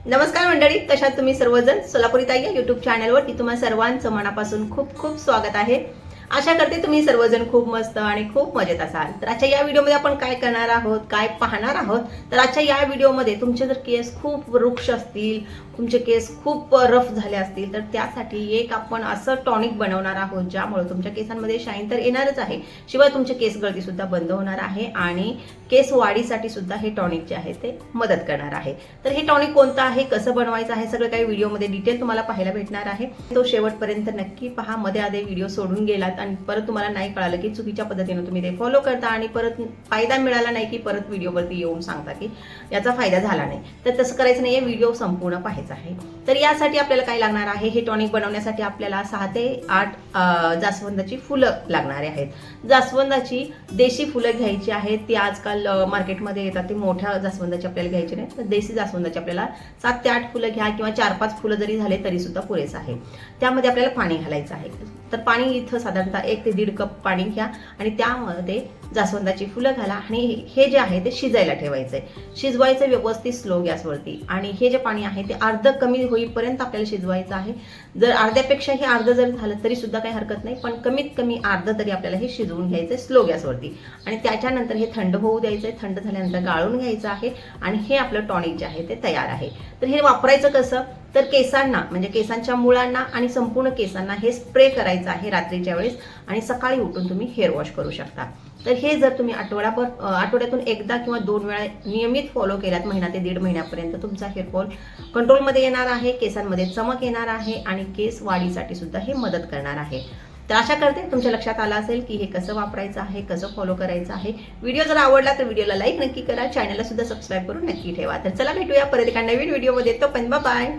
नमस्कार मंडळी, कशा तुम्ही सर्वजण? सोलापुरी ताई या युट्यूब चॅनलवरती तुम्हा सर्वांचं मनापासून खूप खूप स्वागत आहे। आशा करते तुम्ही सर्वजण खूप मस्त आणि खूप मजेत असाल। तर आजच्या या व्हिडिओमध्ये आपण काय करणार आहोत, काय पाहणार आहोत, तर आजच्या या व्हिडिओमध्ये तुमचे जर केस खूप रुक्ष असतील, तुमचे केस खूप रफ झाले असतील, तर त्यासाठी एक आपण असं टॉनिक बनवणार आहोत ज्यामुळे तुमच्या केसांमध्ये शाईन तर येणारच आहे, शिवाय तुमचे केस गळती सुद्धा बंद होणार आहे आणि केस वाढीसाठी सुद्धा हे टॉनिक जे आहे ते मदत करणार आहे। तर हे टॉनिक कोणतं आहे, कसं बनवायचं आहे, सगळं काही व्हिडिओमध्ये डिटेल तुम्हाला पाहायला भेटणार आहे। तो शेवटपर्यंत नक्की पहा। मध्ये आधी व्हिडिओ सोडून गेलात आणि परत तुम्हाला नाही कळालं की चुकीच्या पद्धतीने तुम्ही ते फॉलो करता आणि परत फायदा मिळाला नाही की परत व्हिडिओवरती येऊन सांगता की याचा फायदा झाला नाही, तर तसं करायचं नाहीये, व्हिडिओ संपूर्ण पाहायचा आहे। तर यासाठी आपल्याला काय लागणार आहे, हे टॉनिक बनवण्यासाठी आपल्याला 6 ते 8 जास्वंदाची फुलं लागणार आहेत। जास्वंदाची देशी फुलं घ्यायची आहेत, ती आजकाल मार्केटमध्ये येतात, ती मोठ्या जास्वंदाची आपल्याला घ्यायची नाही, तर देशी जास्वंदाची आपल्याला 7 ते 8 फुलं घ्या किंवा 4-5 फुलं जरी झाले तरी सुद्धा पुरेसं आहे। त्यामध्ये आपल्याला पाणी घालायचं आहे। तर पाणी इथं साधारणतः 1 ते 1.5 कप पाणी घ्या आणि त्यामध्ये जास्वंदाची फुलं घाला आणि हे जे आहे ते शिजायला ठेवायचंय। शिजवायचं व्यवस्थित स्लो गॅसवरती आणि हे जे पाणी आहे ते अर्ध कमी होईपर्यंत आपल्याला शिजवायचं आहे। जर अर्ध्यापेक्षाही अर्ध जर झालं तरी सुद्धा काही हरकत नाही, पण कमीत कमी अर्ध तरी आपल्याला हे शिजवून घ्यायचंय स्लो गॅसवरती आणि त्याच्यानंतर हे थंड होऊ द्यायचंय। थंड झाल्यानंतर गाळून घ्यायचं आहे आणि हे आपलं टॉनिक जे आहे ते तयार आहे। तर हे वापरायचं कसं, तर केसांना म्हणजे केसांच्या मुळांना आणि संपूर्ण केसांना हे स्प्रे करायचं आहे रात्रीच्या वेळेस आणि सकाळी उठून तुम्ही हेअर वॉश करू शकता। तर हे जर तुम्ही आठवड्यातून एकदा किंवा 2 वेळा नियमित फॉलो केल्यात, महिना ते 1.5 महिन्यापर्यंत तुमचा हेअरफॉल कंट्रोलमध्ये येणार आहे, केसांमध्ये चमक येणार आहे आणि केस वाढीसाठी सुद्धा हे मदत करणार आहे। तर आशा करते तुमच्या लक्षात आलं असेल की हे कसं वापरायचं आहे, कसं फॉलो करायचं आहे। व्हिडिओ जर आवडला तर व्हिडिओला लाईक नक्की करा, चॅनलला सुद्धा सबस्क्राईब करून नक्की ठेवा। तर चला भेटूया परत एका नवीन व्हिडिओमध्ये, तोपर्यंत बाय बाय।